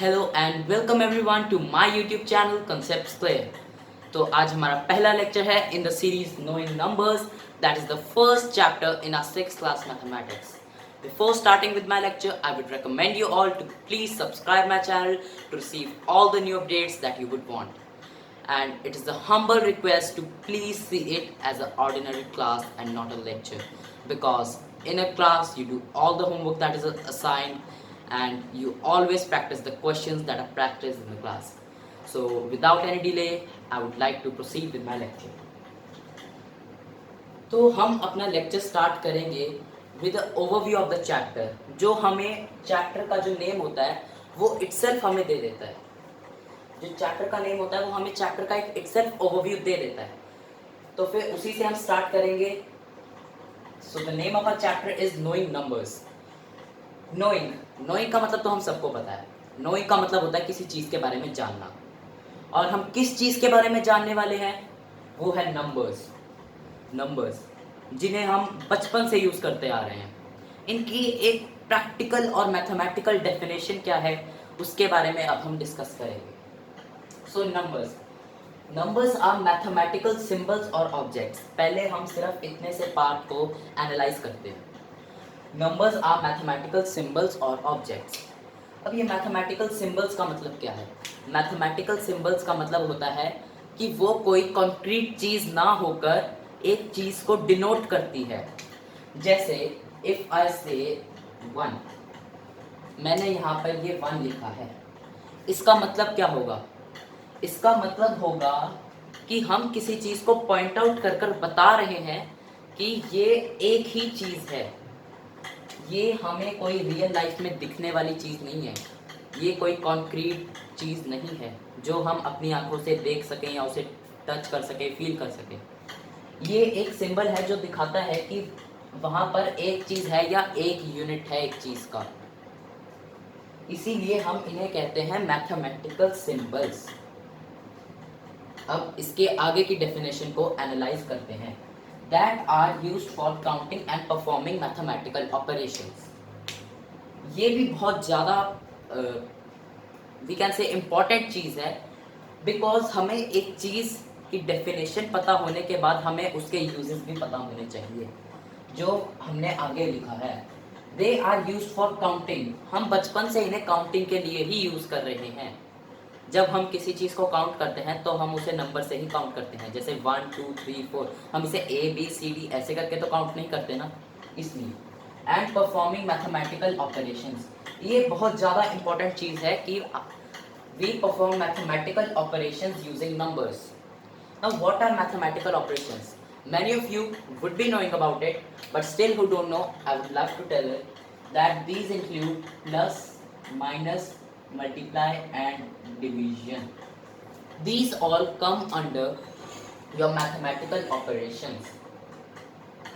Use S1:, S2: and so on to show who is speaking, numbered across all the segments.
S1: Hello and welcome everyone to my YouTube channel concepts clear. तो आज हमारा पहला लेक्चर है in the series knowing numbers, that is the first chapter in our 6th class mathematics. Before starting with my lecture, I would recommend you all to please subscribe my channel to receive all the new updates that you would want. And it is a humble request to please see it as an ordinary class and not a lecture, because in a class you do all the homework that is assigned and you always practice the questions that are practiced in the class. So without any delay, I would like to proceed with my lecture. तो हम अपना lecture start करेंगे with overview of the chapter. जो हमें chapter का जो name होता है वो इटसेल्फ हमें दे देता है। जो चैप्टर का नेम होता है वो हमें चैप्टर का एक इटसेल्फ ओवरव्यू दे देता है। तो फिर उसी से हम स्टार्ट करेंगे। So the name of our chapter is knowing numbers. Knowing का मतलब तो हम सबको पता है। नोइंग का मतलब होता है किसी चीज़ के बारे में जानना, और हम किस चीज़ के बारे में जानने वाले हैं वो है नंबर्स जिन्हें हम बचपन से यूज़ करते आ रहे हैं। इनकी एक प्रैक्टिकल और मैथमेटिकल डेफिनेशन क्या है उसके बारे में अब हम डिस्कस करेंगे। सो नंबर्स आर मैथमेटिकल सिंबल्स और ऑब्जेक्ट्स। पहले हम सिर्फ इतने से पार्ट को एनालाइज करते हैं। नंबर्स आर मैथमेटिकल सिंबल्स और ऑब्जेक्ट्स। अब ये मैथमेटिकल सिंबल्स का मतलब क्या है? मैथमेटिकल सिंबल्स का मतलब होता है कि वो कोई कॉन्क्रीट चीज़ ना होकर एक चीज़ को डिनोट करती है। जैसे इफ़ आई से 1, मैंने यहाँ पर ये 1 लिखा है, इसका मतलब क्या होगा? इसका मतलब होगा कि हम किसी चीज़ को पॉइंट आउट कर कर बता रहे हैं कि ये एक ही चीज़ है। ये हमें कोई रियल लाइफ में दिखने वाली चीज़ नहीं है। ये कोई कॉन्क्रीट चीज़ नहीं है जो हम अपनी आंखों से देख सकें या उसे टच कर सकें, फील कर सकें। ये एक सिंबल है जो दिखाता है कि वहाँ पर एक चीज़ है या एक यूनिट है एक चीज़ का। इसीलिए हम इन्हें कहते हैं मैथमेटिकल सिंबल्स। अब इसके आगे की डेफिनेशन को एनालाइज करते हैं। That are used for counting and performing mathematical operations. ये भी बहुत ज़्यादा वी कैन से इम्पॉर्टेंट चीज़ है, बिकॉज हमें एक चीज़ की डेफिनेशन पता होने के बाद हमें उसके यूजेस भी पता होने चाहिए जो हमने आगे लिखा है। They are used for counting. हम बचपन से इन्हें काउंटिंग के लिए ही यूज़ कर रहे हैं। जब हम किसी चीज़ को काउंट करते हैं तो हम उसे नंबर से ही काउंट करते हैं, जैसे 1 2 3 4। हम इसे ABCD ऐसे करके तो काउंट नहीं करते ना, इसलिए। एंड परफॉर्मिंग मैथमेटिकल ऑपरेशंस, ये बहुत ज़्यादा इंपॉर्टेंट चीज़ है कि we perform mathematical operations using numbers. Now what are mathematical operations? Many of you would be knowing about it, but still who don't know, I would love to tell it that these include plus, minus, multiply and division. These all come under your mathematical operations,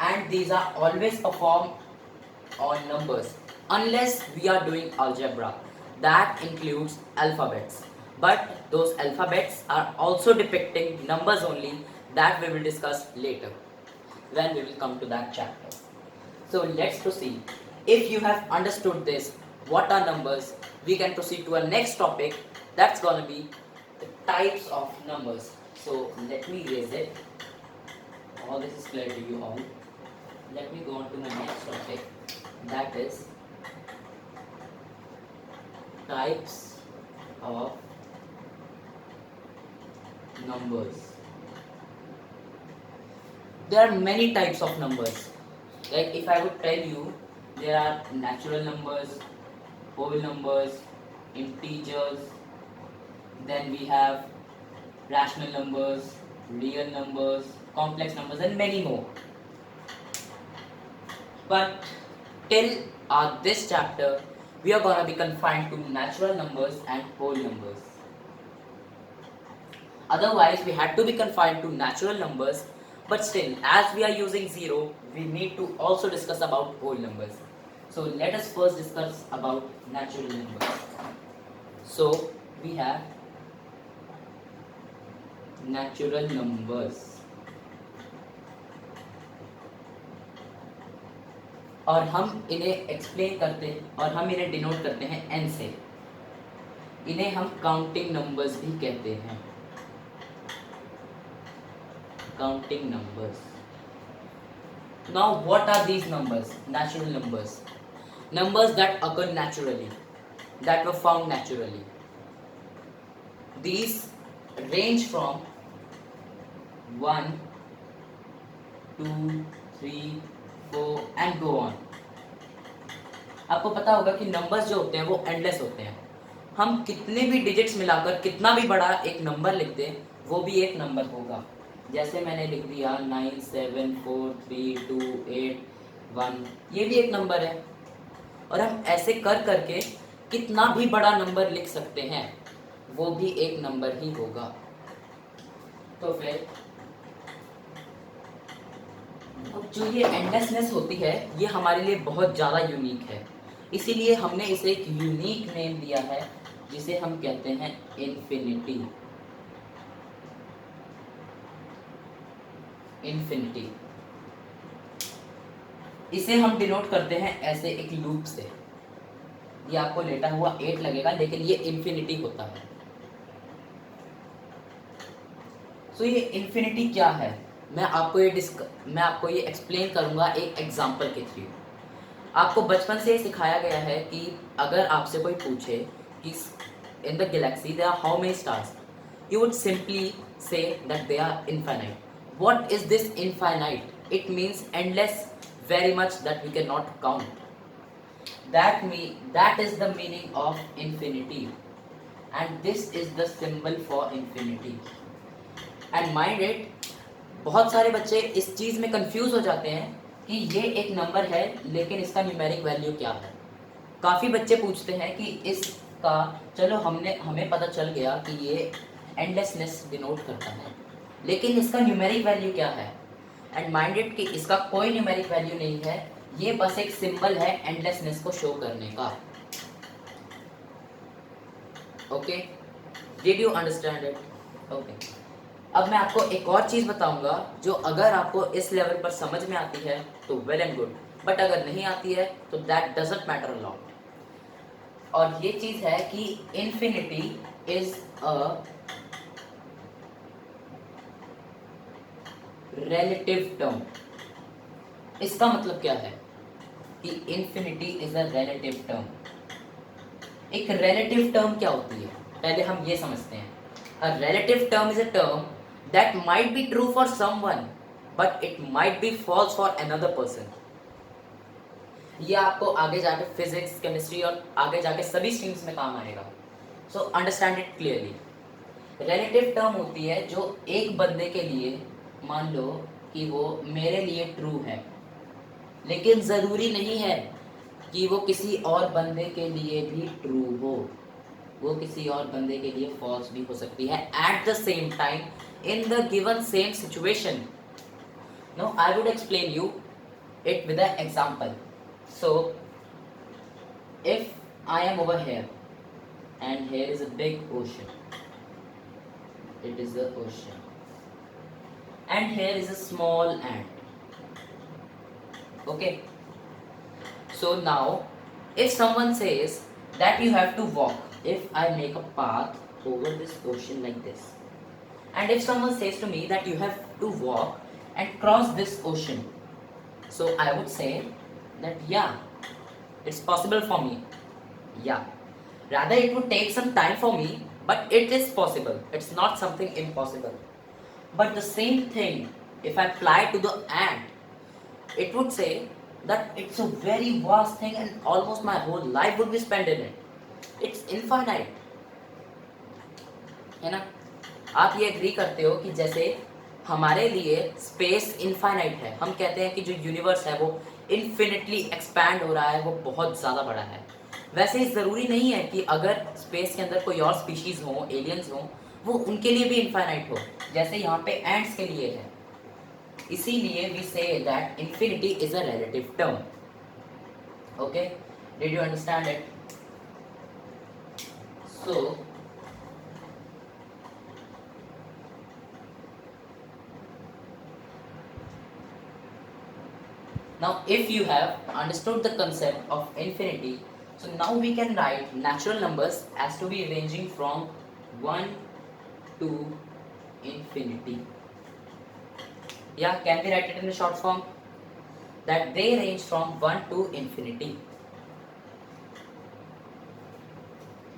S1: and these are always performed on numbers unless we are doing algebra. That includes alphabets, but those alphabets are also depicting numbers only, that we will discuss later when we will come to that chapter. So let's proceed. If you have understood this, what are numbers, we can proceed to our next topic, that's gonna be the types of numbers. So let me erase it. All this is clear to you all. Let me go on to my next topic, that is types of numbers. There are many types of numbers. Like if I would tell you, there are natural numbers, whole numbers, integers, then we have rational numbers, real numbers, complex numbers, and many more. But till this chapter, we are gonna be confined to natural numbers and whole numbers. Otherwise, we had to be confined to natural numbers, but still, as we are using 0, we need to also discuss about whole numbers. So let us first discuss about natural numbers. So we have natural numbers, और हम इन्हें explain करते हैं और हम इन्हें denote करते हैं n से। इन्हें हम काउंटिंग नंबर्स भी कहते हैं, counting numbers. Now what are these numbers? Natural numbers. Numbers that occur naturally, that were found naturally. These range from 1, 2, 3, 4 and go on. आपको पता होगा कि नंबर्स जो होते हैं वो एंडलेस होते हैं. हम कितने भी डिजिट्स मिलाकर कितना भी बड़ा एक नंबर लिख दें वो भी एक नंबर होगा. जैसे मैंने लिख दिया 9 7 4 3 2 8 1, ये भी एक नंबर है. और हम ऐसे कर करके कितना भी बड़ा नंबर लिख सकते हैं, वो भी एक नंबर ही होगा. तो फिर अब जो ये एंडलेसनेस होती है ये हमारे लिए बहुत ज़्यादा यूनिक है, इसीलिए हमने इसे एक यूनिक नेम दिया है जिसे हम कहते हैं इन्फिनिटी. इन्फिनिटी इसे हम डिनोट करते हैं ऐसे एक लूप से. ये आपको लेटा हुआ 8 लगेगा लेकिन ये इन्फिनिटी होता है. सो ये इन्फिनिटी क्या है, मैं आपको ये एक्सप्लेन करूंगा एक एग्जांपल के थ्रू. आपको बचपन से सिखाया गया है कि अगर आपसे कोई पूछे कि in the galaxy there are how many stars, you would simply say that they are infinite. What is this infinite? It means endless, very much that we cannot count. That is the meaning of infinity, and this is the symbol for infinity. And mind it, बहुत सारे बच्चे इस चीज़ में confuse हो जाते हैं कि ये एक नंबर है लेकिन इसका न्यूमेरिक वैल्यू क्या है. काफ़ी बच्चे पूछते हैं कि इसका, चलो हमें पता चल गया कि ये एंडलेसनेस डिनोट करता है, लेकिन इसका न्यूमेरिक वैल्यू क्या है? एंड माइंडेड कि इसका कोई न्यूमेरिक वैल्यू नहीं है, ये बस एक सिंबल है एंडलेसनेस को शो करने का. Okay, did you understand it? Okay, अब मैं आपको एक और चीज़ बताऊंगा जो अगर आपको इस लेवल पर समझ में आती है तो वेल एंड गुड, बट अगर नहीं आती है तो that doesn't matter a lot. और ये चीज़ है कि infinity is a relative term. इसका मतलब क्या है कि infinity is a relative term. एक relative term क्या होती है, पहले हम ये समझते हैं. A relative term is a term that might be true for someone but it might be false for another person. ये आपको आगे जाके फिजिक्स, केमिस्ट्री और आगे जाके सभी स्ट्रीम्स में काम आएगा. So understand it clearly. Relative term होती है जो एक बंदे के लिए, मान लो कि वो मेरे लिए ट्रू है, लेकिन ज़रूरी नहीं है कि वो किसी और बंदे के लिए भी ट्रू हो, वो किसी और बंदे के लिए फॉल्स भी हो सकती है at the same time in the given same situation. No, I would explain you it with a example. So if I am over here and here is a big ocean, it is the ocean, and here is a small ant. Okay, so now if someone says that you have to walk, if I make a path over this ocean like this, and if someone says to me that you have to walk and cross this ocean, so I would say that yeah, it's possible for me. Yeah, rather it would take some time for me, but it is possible. It's not something impossible. But the same thing, if I apply to the ant, it would say that it's a very vast thing and almost my whole life would be spent in it. It's infinite. है ना? आप ये agree करते हो कि जैसे हमारे लिए स्पेस इनफाइनाइट है, हम कहते हैं कि जो यूनिवर्स है वो इन्फिनिटली एक्सपैंड हो रहा है, वो बहुत ज़्यादा बड़ा है. वैसे ज़रूरी नहीं है कि अगर स्पेस के अंदर कोई और स्पीशीज़ हो, एलियंस हो, वो उनके लिए भी इनफाइनाइट हो, जैसे यहाँ पे एंट्स के लिए है. इसीलिए we say that infinity is a relative term. Okay, did you understand it? So now if you have understood the concept of infinity, So now we can write natural numbers as to be ranging from 1 to infinity. Yeah, can we write it in the short form? That they range from 1 to infinity.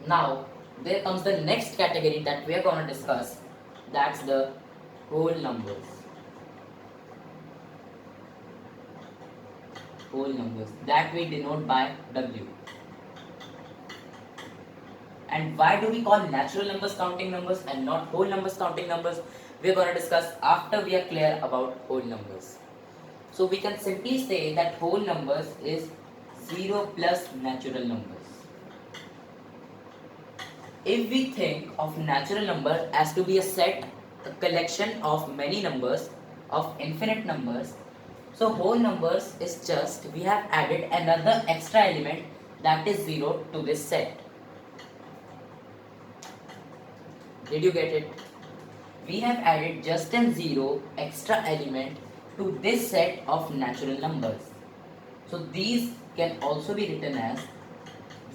S1: Now, there comes the next category that we are going to discuss. That's the whole numbers. Whole numbers that we denote by W. And why do we call natural numbers counting numbers and not whole numbers counting numbers? We are going to discuss after we are clear about whole numbers. So we can simply say that whole numbers is 0 plus natural numbers. If we think of natural number as to be a set, a collection of many numbers, of infinite numbers, so whole numbers is just, we have added another extra element that is 0 to this set. Did you get it? We have added just a 0 extra element to this set of natural numbers. So these can also be written as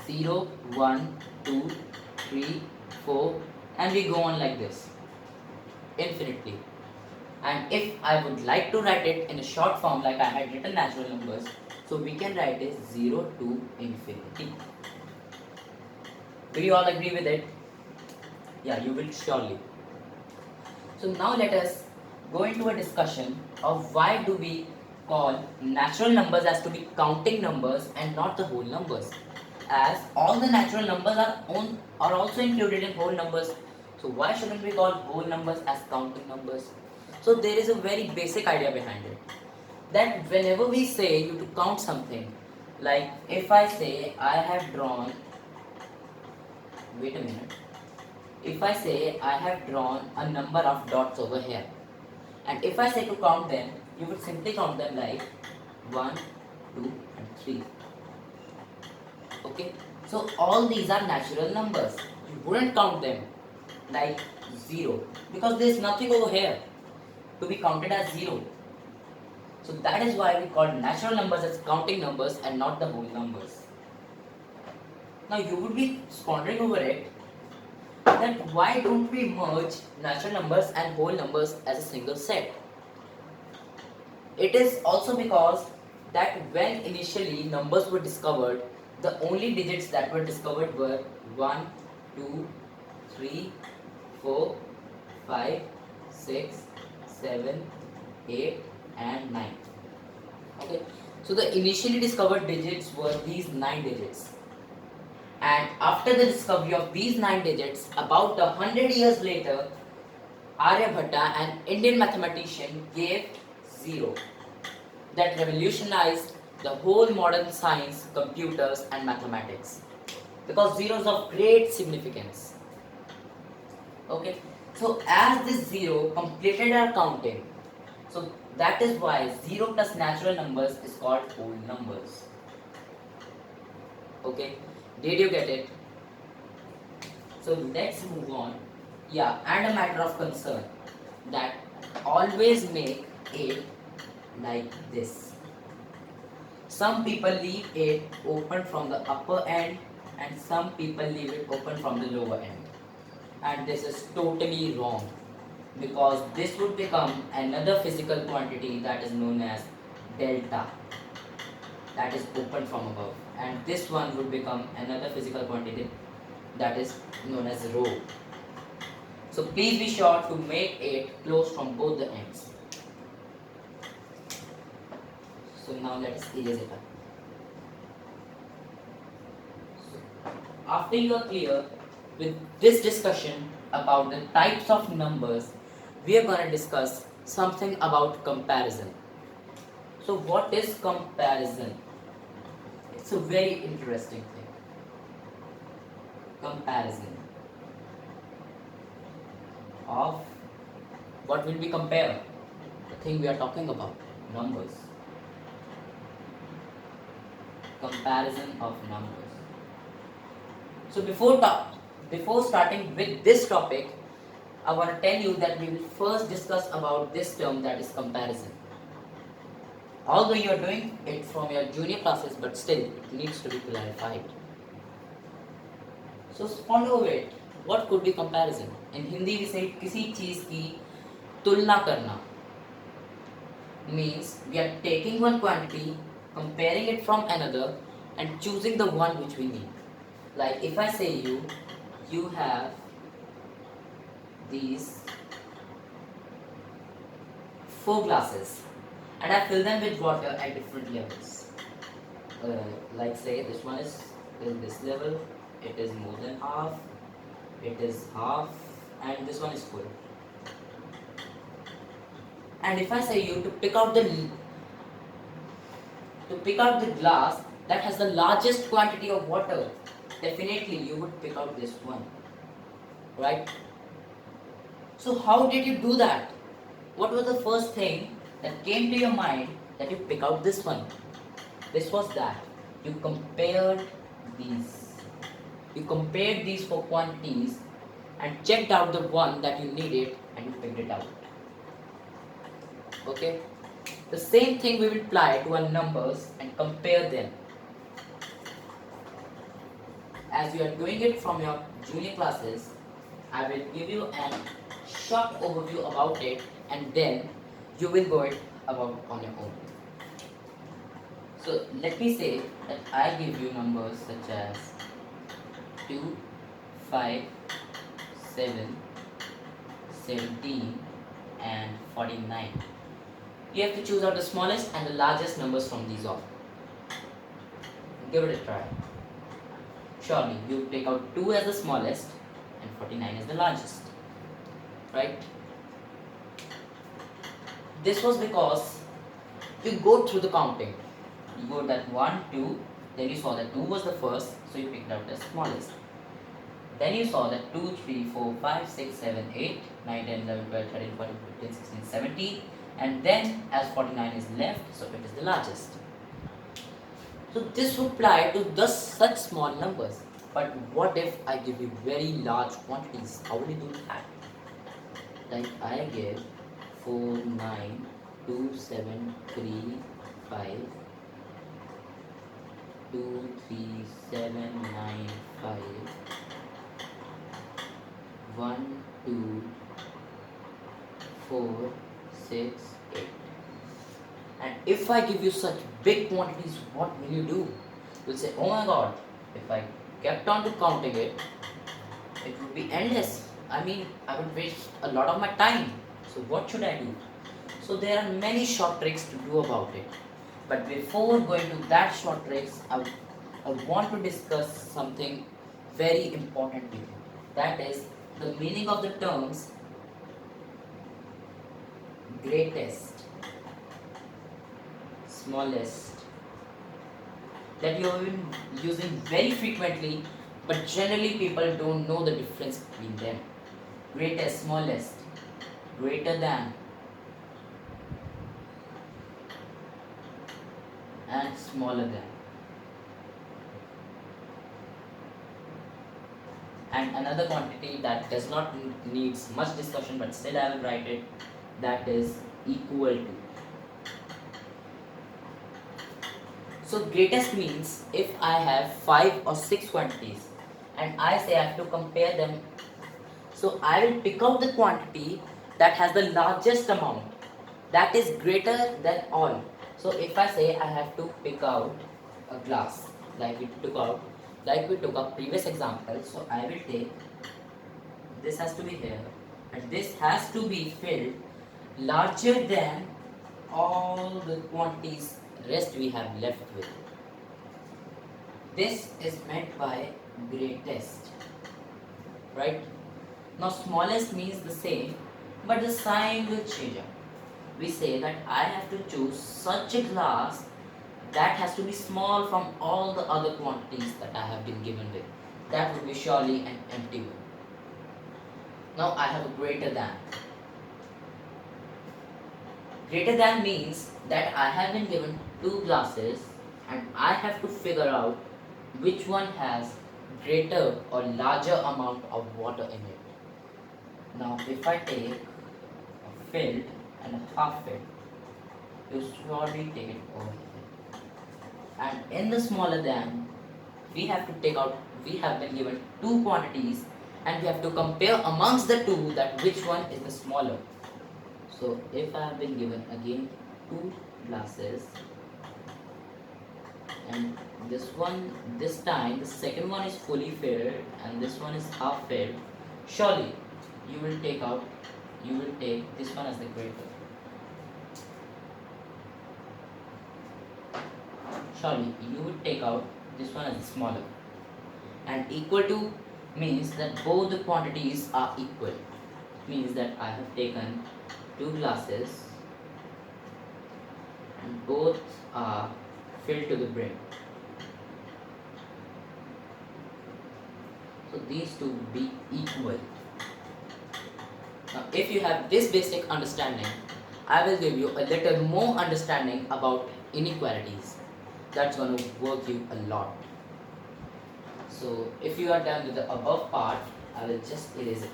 S1: 0, 1, 2, 3, 4, and we go on like this infinitely. And if I would like to write it in a short form like I had written natural numbers, so we can write it 0 to infinity. Do you all agree with it? Yeah, you will surely. So now let us go into a discussion of why do we call natural numbers as to be counting numbers and not the whole numbers, as all the natural numbers are also included in whole numbers. So why shouldn't we call whole numbers as counting numbers? So there is a very basic idea behind it, that whenever we say you to count something, like if I say I have drawn, wait a minute, if I say I have drawn a number of dots over here, and if I say to count them, you would simply count them like 1, 2 and 3. Okay, so all these are natural numbers. You wouldn't count them like 0 because there is nothing over here to be counted as 0. So that is why we call natural numbers as counting numbers and not the whole numbers. Now you would be pondering over it, that why don't we merge natural numbers and whole numbers as a single set? It is also because that when initially numbers were discovered, the only digits that were discovered were 1, 2, 3, 4, 5, 6, 7, 8 and 9. Okay, so the initially discovered digits were these 9 digits. And after the discovery of these 9 digits, about 100 years later, Aryabhatta, an Indian mathematician, gave 0. That revolutionized the whole modern science, computers and mathematics. Because 0 is of great significance. Okay, so as this 0 completed our counting, so that is why 0 plus natural numbers is called whole numbers. Okay, did you get it? So let's move on. Yeah, and a matter of concern, that always make it like this. Some people leave it open from the upper end and some people leave it open from the lower end. And this is totally wrong, because this would become another physical quantity that is known as delta, that is open from above, and this one would become another physical quantity that is known as rho. So please be sure to make it close from both the ends. So now let us erase it up. So after you are clear with this discussion about the types of numbers, we are going to discuss something about comparison. So what is comparison? It's a very interesting thing. Comparison of what will we compare? The thing we are talking about, numbers. Comparison of numbers. So before starting with this topic, I want to tell you that we will first discuss about this term, that is comparison. Although you are doing it from your junior classes, but still it needs to be clarified. So follow it. What could be comparison? In Hindi we say किसी चीज की तुलना करना means we are taking one quantity, comparing it from another, and choosing the one which we need. Like if I say you have these 4 glasses, and I fill them with water at different levels. Like say this one is in this level, it is more than half, it is half, and this one is full. And if I say you to pick out the glass that has the largest quantity of water, definitely you would pick out this one, right? So how did you do that? What was the first thing that came to your mind that you pick out this one? This was that you compared these. You compared these 4 quantities and checked out the one that you needed and you picked it out. Okay? The same thing we will apply to our numbers and compare them. As you are doing it from your junior classes, I will give you a short overview about it and then you will go it about on your own. So let me say that I give you numbers such as 2, 5, 7, 17 and 49. You have to choose out the smallest and the largest numbers from these all. Give it a try. Surely you take out 2 as the smallest and 49 as the largest. Right? This was because you go through the counting. You go that 1, 2, then you saw that 2 was the first, so you picked out the smallest. Then you saw that 2, 3, 4, 5, 6, 7, 8, 9, 10, 11, 12, 13, 14, 15, 16, 17, and then as 49 is left, so it is the largest. So this would apply to such small numbers. But what if I give you very large quantities? How will you do that? Like I give 4, 9, 2, 7, 3, 5, 2, 3, 7, 9, 5, 1, 2, 4, 6, 8. And if I give you such big quantities, what will you do? You'll say, oh my god, if I kept on to counting it, it would be endless. I mean, I would waste a lot of my time. So what should I do? So there are many short tricks to do about it. But before going to that short tricks, I want to discuss something very important with you. That is the meaning of the terms greatest, smallest, that you have been using very frequently, but generally people don't know the difference between them. Greatest, smallest, greater than, and smaller than. And another quantity that does not needs much discussion, but still I will write it, that is equal to. So greatest means if I have 5 or 6 quantities and I say I have to compare them, so I will pick out the quantity that has the largest amount, that is greater than all. So if I say I have to pick out a glass, like we took a previous example, so I will take, this has to be here, and this has to be filled larger than all the quantities rest we have left with. This is meant by greatest, right? Now smallest means the same, but the sign will change up. We say that I have to choose such a glass that has to be small from all the other quantities that I have been given with. That would be surely an empty one. Now I have a greater than. Greater than means that I have been given 2 glasses and I have to figure out which one has greater or larger amount of water in it. Now if I take a filled and a half filled, you surely take it over here. And in the smaller than, we have to take out we have been given two quantities and we have to compare amongst the two that which one is the smaller. So if I have been given again two glasses, and this time the second one is fully filled and this one is half filled, surely you will take this one as the greater. Surely you would take out this one as smaller. And equal to means that both the quantities are equal. Means that I have taken two glasses and both are filled to the brim. So these two would be equal. Now if you have this basic understanding, I will give you a little more understanding about inequalities. That's going to work you a lot. So if you are done with the above part, I will just erase it.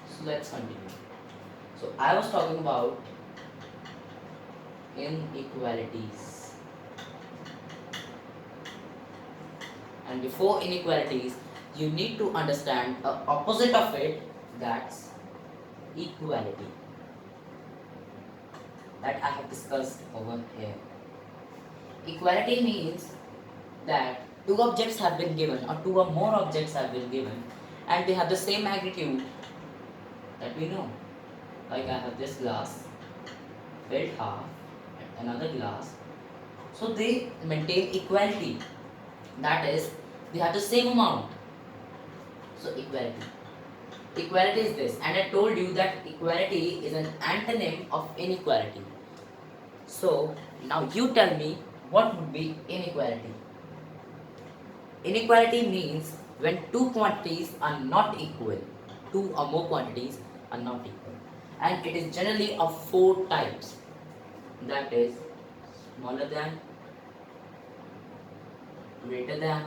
S1: So let's continue. So I was talking about inequalities. And before inequalities, you need to understand the opposite of it, that's equality, that I have discussed over here. Equality means that two objects have been given or two or more objects have been given and they have the same magnitude that we know. Like I have this glass filled half and another glass. So they maintain equality. That is, they have the same amount. So equality. Equality is this, and I told you that equality is an antonym of inequality. So now you tell me what would be inequality. Inequality means when two quantities are not equal, two or more quantities are not equal, and it is generally of four types. That is smaller than, greater than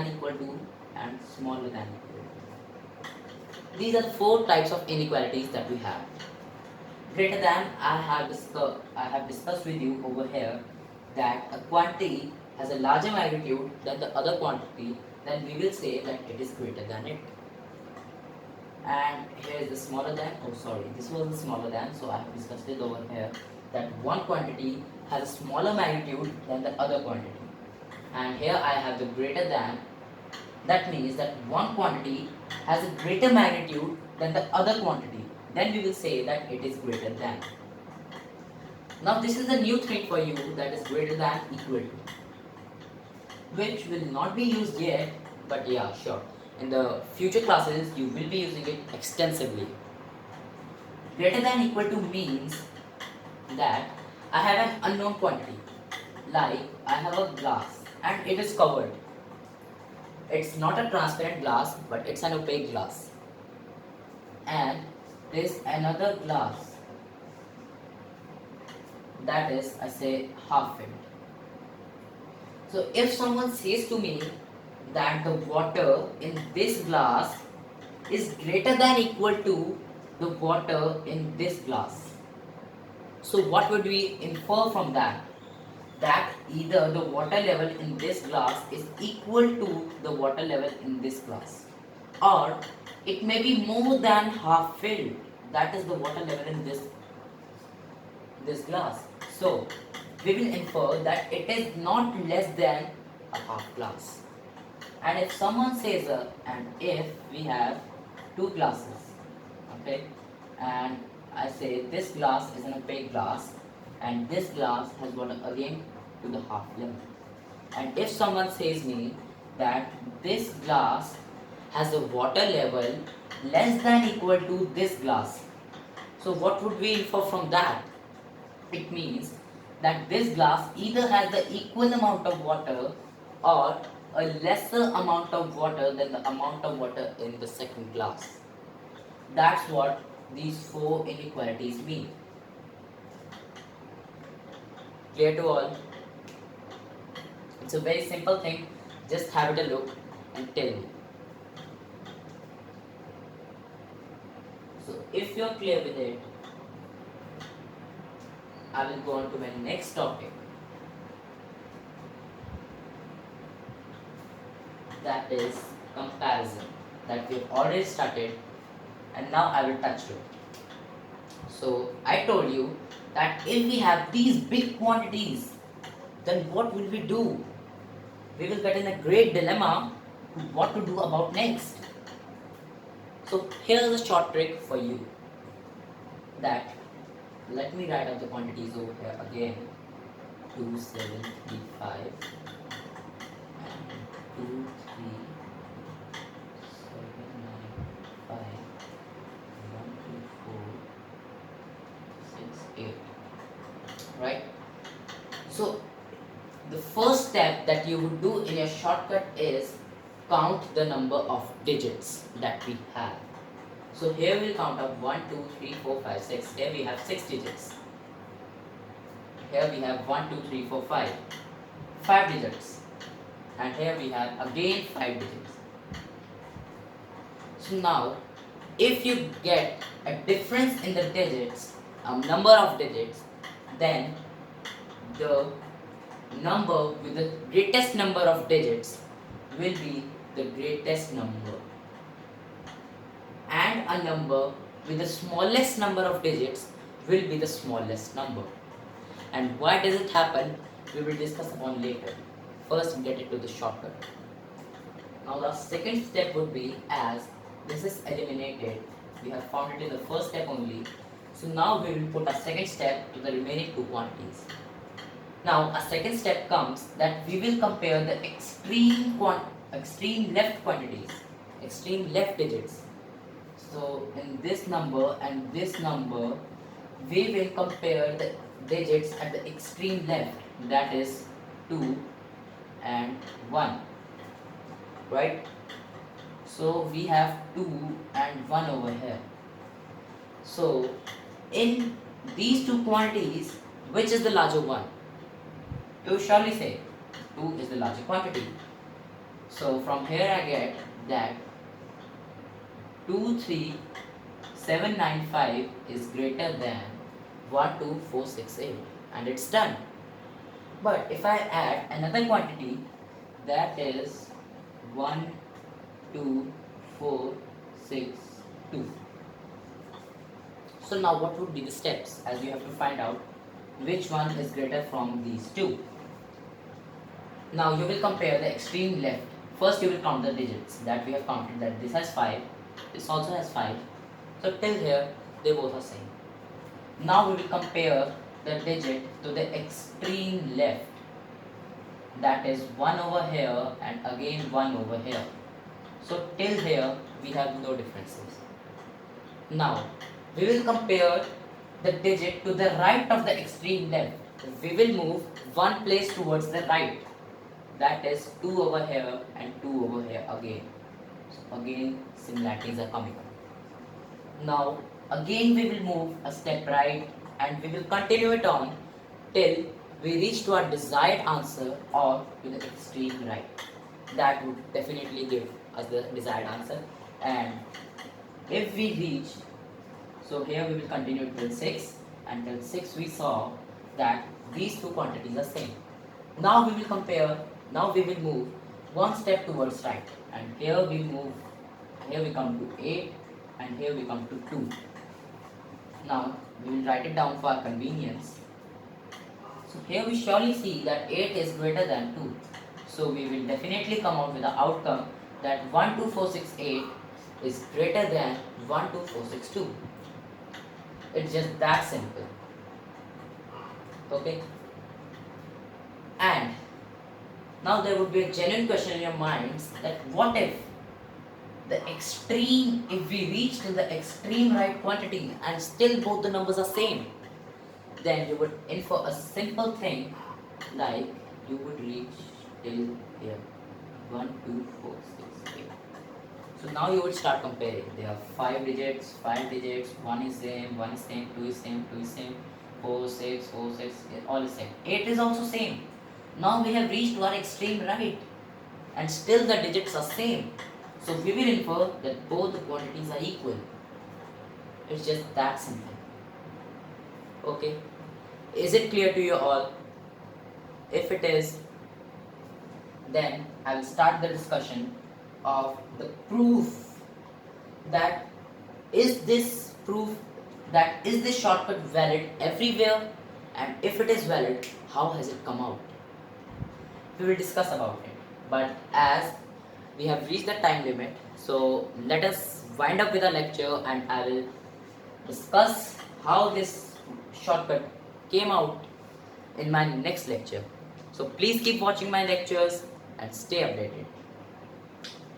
S1: equal to, and smaller than equal to. These are the four types of inequalities that we have. Greater than, I have discussed with you over here that a quantity has a larger magnitude than the other quantity, then we will say that it is greater than it. And here is the smaller than, this was the smaller than, so I have discussed it over here that one quantity has a smaller magnitude than the other quantity. And here I have the greater than, that means that one quantity has a greater magnitude than the other quantity, then we will say that it is greater than. Now this is the new thing for you, that is greater than equal to, which will not be used yet, but yeah, sure. In the future classes, you will be using it extensively. Greater than equal to means that I have an unknown quantity, like I have a glass and it is covered. It's not a transparent glass, but it's an opaque glass. And there's another glass that is, I say, half filled. So if someone says to me that the water in this glass is greater than equal to the water in this glass, so what would we infer from that? That either the water level in this glass is equal to the water level in this glass, or it may be more than half filled, that is the water level in this glass. So we will infer that it is not less than a half glass. And if someone says and if we have two glasses, okay, and I say this glass is an opaque glass and this glass has got again to the half level, and if someone says me that this glass has a water level less than equal to this glass, so what would we infer from that? It means that this glass either has the equal amount of water or a lesser amount of water than the amount of water in the second glass. That's what these four inequalities mean. Clear to all? It's a very simple thing Just have it a look and tell me. So if you're clear with it, I will go on to my next topic, that is comparison, that we've already started, and now I will touch to it. So I told you that if we have these big quantities, then what will we do? We will get in a great dilemma what to do about next. So here's a short trick for you, that let me write out the quantities over here again. 2735 and 23795 12468, right? So the first step that you would do in your shortcut is count the number of digits that we have. So here we'll count up 1, 2, 3, 4, 5, 6. Here we have 6 digits. Here we have 1, 2, 3, 4, 5. 5 digits. And here we have again 5 digits. So now, if you get a difference in the digits, a number of digits, then the number with the greatest number of digits will be the greatest number, and a number with the smallest number of digits will be the smallest number. And why does it happen, we will discuss upon later. First get it to the shortcut. Now the second step would be, as this is eliminated, we have found it in the first step only, so now we will put a second step to the remaining two quantities. Now a second step comes that we will compare the extreme left quantities, extreme left digits. So in this number and this number, we will compare the digits at the extreme left, that is 2 and 1, right? So we have 2 and 1 over here. So in these two quantities, which is the larger one? You surely say 2 is the larger quantity. So from here I get that 23795 is greater than 12468, and it's done. But if I add another quantity, that is 12462. So now what would be the steps, as you have to find out which one is greater from these two. Now you will compare the extreme left. First you will count the digits that we have counted, that this has 5, this also has 5. So till here they both are same. Now we will compare the digit to the extreme left, that is 1 over here and again 1 over here. So till here we have no differences. Now we will compare the digit to the right of the extreme left. We will move one place towards the right, that is 2 over here and 2 over here again. So again similarities are coming up. Now again we will move a step right, and we will continue it on till we reach to our desired answer, or to the extreme right. That would definitely give us the desired answer. And if we reach, so here we will continue till 6, and till 6 we saw that these two quantities are same. Now we will compare, now we will move one step towards right, and here we come to 8, and here we come to 2. Now we will write it down for our convenience. So here we surely see that 8 is greater than 2. So we will definitely come out with the outcome that 12468 is greater than 12462. It's just that simple. Okay? And now there would be a genuine question in your minds, that what if we reach to the extreme right quantity and still both the numbers are same? Then you would infer a simple thing, like you would reach till here 1, 2, 4, 6, 8. So now you would start comparing. There are 5 digits, 1 is same, 2 is same, 4, 6, all is same. 8 is also same. Now we have reached to our extreme right. and still the digits are same. So we will infer that both the quantities are equal. It's just that simple. Okay. Is it clear to you all? If it is, then I will start the discussion of the proof that is this shortcut valid everywhere, and if it is valid, how has it come out? We will discuss about it. But as we have reached the time limit, so let us wind up with the lecture and I will discuss how this shortcut came out in my next lecture. So please keep watching my lectures and stay updated.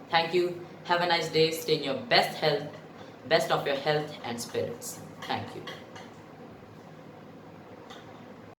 S1: Thank you. Have a nice day. Stay in your best health, best of your health and spirits. Thank you.